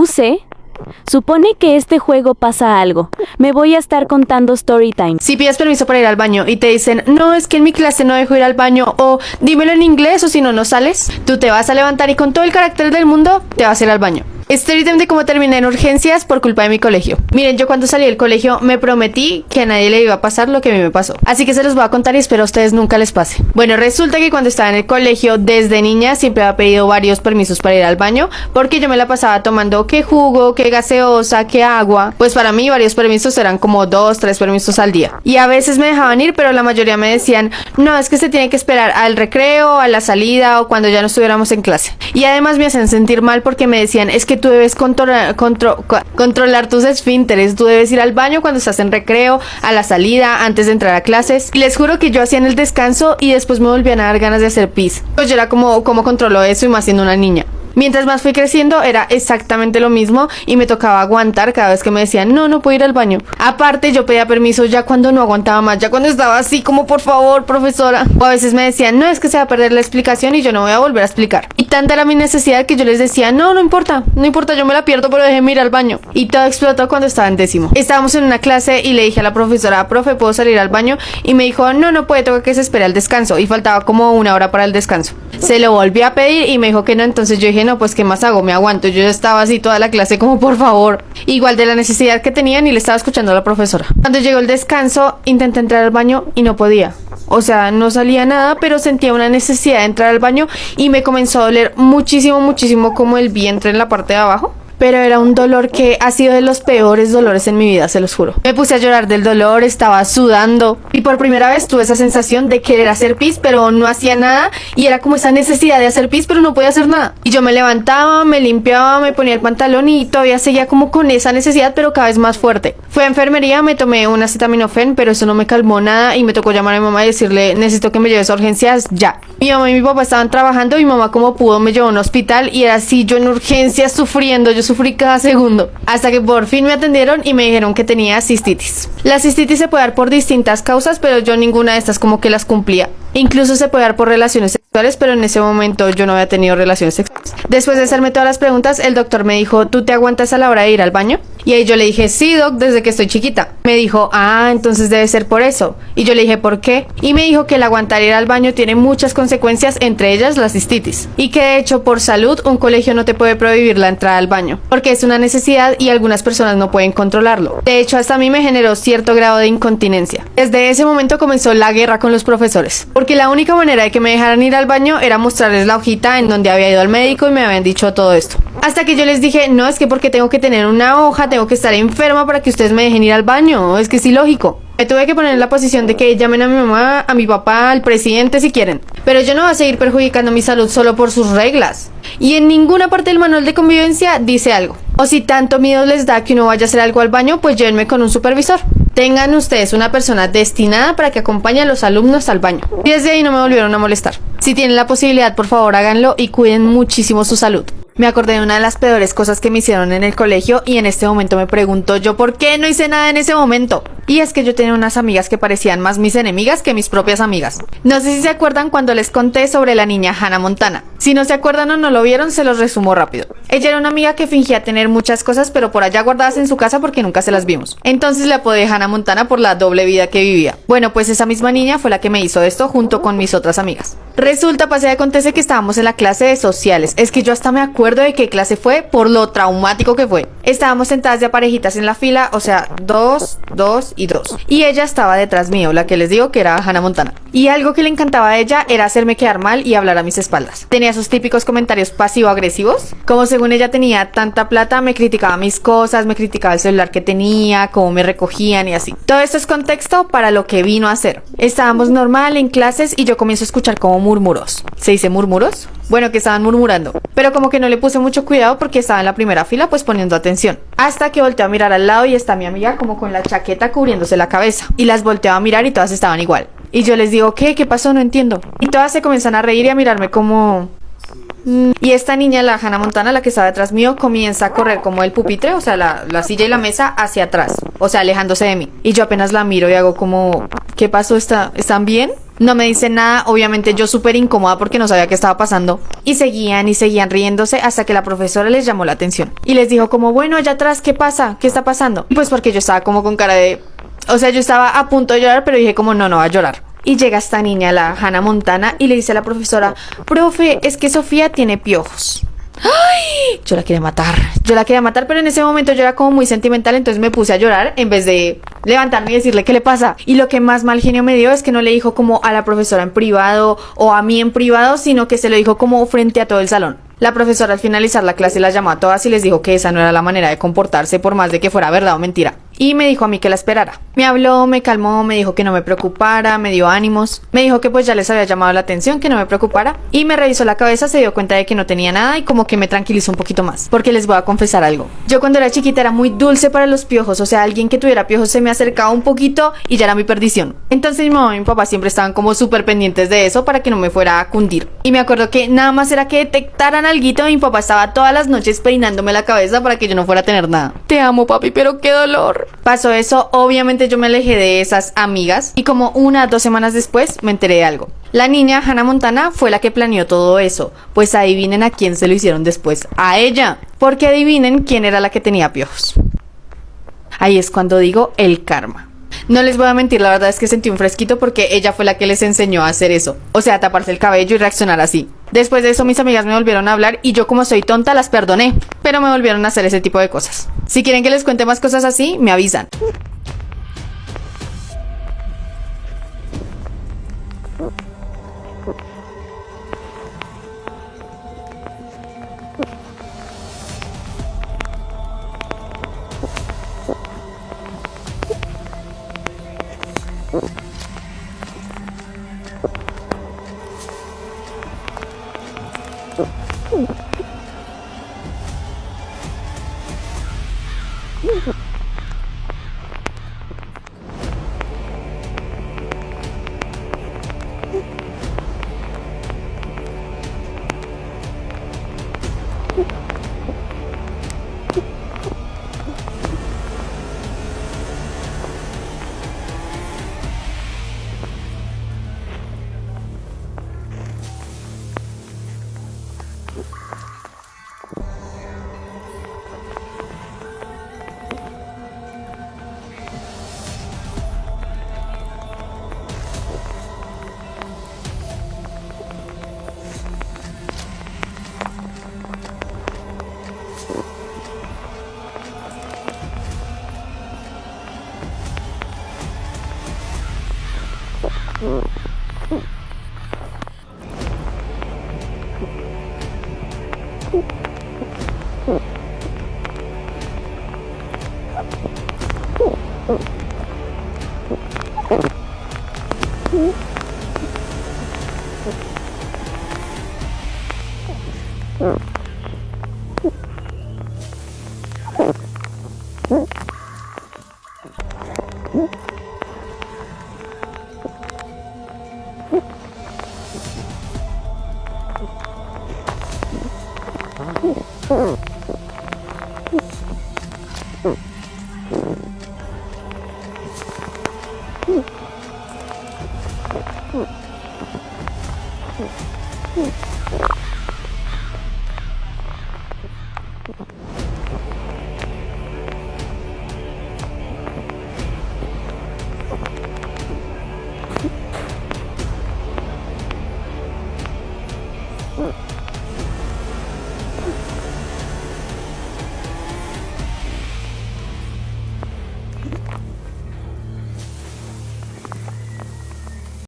sé. Supone que este juego pasa algo. Me voy a estar contando story time. Si pides permiso para ir al baño y te dicen, no, es que en mi clase no dejo ir al baño, o dímelo en inglés o si no, no sales, tú te vas a levantar y con todo el carácter del mundo te vas a ir al baño. Story time de cómo terminé en urgencias por culpa de mi colegio. Miren, yo cuando salí del colegio me prometí que a nadie le iba a pasar lo que a mí me pasó. Así que se los voy a contar y espero a ustedes nunca les pase. Bueno, resulta que cuando estaba en el colegio, desde niña siempre había pedido varios permisos para ir al baño, porque yo me la pasaba tomando que jugo, que gaseosa, que agua. Pues para mí varios permisos eran como 2, 3 permisos al día. Y a veces me dejaban ir, pero la mayoría me decían, no, es que se tiene que esperar al recreo, a la salida o cuando ya no estuviéramos en clase. Y además me hacían sentir mal porque me decían, es que tú debes controlar tus esfínteres, tú debes ir al baño cuando estás en recreo, a la salida, antes de entrar a clases. Y les juro que yo hacía en el descanso y después me volvían a dar ganas de hacer pis. Pues yo era como controlo eso y más siendo una niña. Mientras más fui creciendo era exactamente lo mismo y me tocaba aguantar cada vez que me decían no puedo ir al baño. Aparte yo pedía permiso ya cuando no aguantaba más, ya cuando estaba así como por favor profesora. O a veces me decían no, es que se va a perder la explicación y yo no voy a volver a explicar. Y tanta era mi necesidad que yo les decía no importa, yo me la pierdo pero déjenme ir al baño. Y todo explotó cuando estaba en 10º. Estábamos en una clase y le dije a la profesora, profe, ¿puedo salir al baño? Y me dijo no puede, toca que se espere al descanso. Y faltaba como 1 hora para el descanso. Se lo volví a pedir y me dijo que no, entonces yo dije no, pues qué más hago, me aguanto. Yo ya estaba así toda la clase como por favor. Igual de la necesidad que tenía ni le estaba escuchando a la profesora. Cuando llegó el descanso intenté entrar al baño y no podía. O sea, no salía nada, pero sentía una necesidad de entrar al baño y me comenzó a doler muchísimo como el vientre en la parte de abajo. Pero era un dolor que ha sido de los peores dolores en mi vida, se los juro. Me puse a llorar del dolor, estaba sudando y por primera vez tuve esa sensación de querer hacer pis, pero no hacía nada y era como esa necesidad de hacer pis, pero no podía hacer nada. Y yo me levantaba, me limpiaba, me ponía el pantalón y todavía seguía como con esa necesidad, pero cada vez más fuerte. Fui a enfermería, me tomé un acetaminofén, pero eso no me calmó nada y me tocó llamar a mi mamá y decirle, necesito que me lleves a urgencias ya. Mi mamá y mi papá estaban trabajando y mi mamá como pudo me llevó a un hospital y era así, yo en urgencias sufriendo, yo sufrí cada segundo, hasta que por fin me atendieron y me dijeron que tenía cistitis. La cistitis se puede dar por distintas causas, pero yo ninguna de estas como que las cumplía. Incluso se puede dar por relaciones sexuales, pero en ese momento yo no había tenido relaciones sexuales. Después de hacerme todas las preguntas, el doctor me dijo, ¿tú te aguantas a la hora de ir al baño? Y ahí yo le dije, sí, doc, desde que estoy chiquita. Me dijo, entonces debe ser por eso. Y yo le dije, ¿por qué? Y me dijo que el aguantar ir al baño tiene muchas consecuencias, entre ellas la cistitis. Y que de hecho, por salud, un colegio no te puede prohibir la entrada al baño, porque es una necesidad y algunas personas no pueden controlarlo. De hecho, hasta a mí me generó cierto grado de incontinencia. Desde ese momento comenzó la guerra con los profesores, porque la única manera de que me dejaran ir al baño era mostrarles la hojita en donde había ido al médico y me habían dicho todo esto. Hasta que yo les dije, no, es que porque tengo que tener una hoja, tengo que estar enferma para que ustedes me dejen ir al baño, es que es ilógico. Me tuve que poner en la posición de que llamen a mi mamá, a mi papá, al presidente si quieren. Pero yo no voy a seguir perjudicando mi salud solo por sus reglas. Y en ninguna parte del manual de convivencia dice algo. O si tanto miedo les da que uno vaya a hacer algo al baño, pues llévenme con un supervisor. Tengan ustedes una persona destinada para que acompañe a los alumnos al baño. Y desde ahí no me volvieron a molestar. Si tienen la posibilidad, por favor háganlo y cuiden muchísimo su salud. Me acordé de una de las peores cosas que me hicieron en el colegio y en este momento me pregunto yo por qué no hice nada en ese momento. Y es que yo tenía unas amigas que parecían más mis enemigas que mis propias amigas. No sé si se acuerdan cuando les conté sobre la niña Hannah Montana. Si no se acuerdan o no lo vieron, se los resumo rápido. Ella era una amiga que fingía tener muchas cosas, pero por allá guardadas en su casa porque nunca se las vimos. Entonces le apodé Hannah Montana por la doble vida que vivía. Bueno, pues esa misma niña fue la que me hizo esto junto con mis otras amigas. Resulta, pasa y acontece que estábamos en la clase de sociales. Es que yo hasta me acuerdo de qué clase fue por lo traumático que fue. Estábamos sentadas de a parejitas en la fila, o sea, 2, 2 y 2. Y ella estaba detrás mío, la que les digo que era Hannah Montana. Y algo que le encantaba a ella era hacerme quedar mal y hablar a mis espaldas. Tenía esos típicos comentarios pasivo-agresivos, como según ella tenía tanta plata, me criticaba mis cosas, me criticaba el celular que tenía, cómo me recogían y así. Todo esto es contexto para lo que vino a hacer. Estábamos normal en clases y yo comienzo a escuchar como murmuros. ¿Se dice murmuros? Bueno, que estaban murmurando, pero como que no le puse mucho cuidado porque estaba en la primera fila pues poniendo atención. Hasta que volteo a mirar al lado y está mi amiga como con la chaqueta cubriéndose la cabeza. Y las volteo a mirar y todas estaban igual. Y yo les digo, ¿qué? ¿Qué pasó? No entiendo. Y todas se comienzan a reír y a mirarme como... Y esta niña, la Hannah Montana, la que estaba detrás mío, comienza a correr como el pupitre, o sea, la silla y la mesa hacia atrás, o sea, alejándose de mí. Y yo apenas la miro y hago como, ¿qué pasó? ¿Están bien? No me dicen nada, obviamente yo súper incómoda porque no sabía qué estaba pasando. Y seguían riéndose hasta que la profesora les llamó la atención. Y les dijo como, bueno, allá atrás, ¿qué pasa? ¿Qué está pasando? Pues porque yo estaba como con cara de... O sea, yo estaba a punto de llorar, pero dije como, no va a llorar. Y llega esta niña, la Hannah Montana, y le dice a la profesora, profe, es que Sofía tiene piojos. ¡Ay! Yo la quería matar, pero en ese momento yo era como muy sentimental, entonces me puse a llorar en vez de levantarme y decirle qué le pasa. Y lo que más mal genio me dio es que no le dijo como a la profesora en privado o a mí en privado, sino que se lo dijo como frente a todo el salón. La profesora al finalizar la clase las llamó a todas y les dijo que esa no era la manera de comportarse por más de que fuera verdad o mentira. Y me dijo a mí que la esperara. Me habló, me calmó, me dijo que no me preocupara, me dio ánimos. Me dijo que pues ya les había llamado la atención, que no me preocupara. Y me revisó la cabeza, se dio cuenta de que no tenía nada y como que me tranquilizó un poquito más. Porque les voy a confesar algo. Yo cuando era chiquita era muy dulce para los piojos. O sea, alguien que tuviera piojos se me acercaba un poquito y ya era mi perdición. Entonces mi mamá y mi papá siempre estaban como súper pendientes de eso para que no me fuera a cundir. Y me acuerdo que nada más era que detectaran alguito y mi papá estaba todas las noches peinándome la cabeza para que yo no fuera a tener nada. Te amo, papi, pero qué dolor. Pasó eso, obviamente yo me alejé de esas amigas y como 1 o 2 semanas después me enteré de algo. La niña Hannah Montana fue la que planeó todo eso, pues adivinen a quién se lo hicieron después, a ella, porque adivinen quién era la que tenía piojos. Ahí es cuando digo el karma. No les voy a mentir, la verdad es que sentí un fresquito porque ella fue la que les enseñó a hacer eso. O sea, taparse el cabello y reaccionar así. Después de eso mis amigas me volvieron a hablar y yo como soy tonta las perdoné. Pero me volvieron a hacer ese tipo de cosas. Si quieren que les cuente más cosas así, me avisan.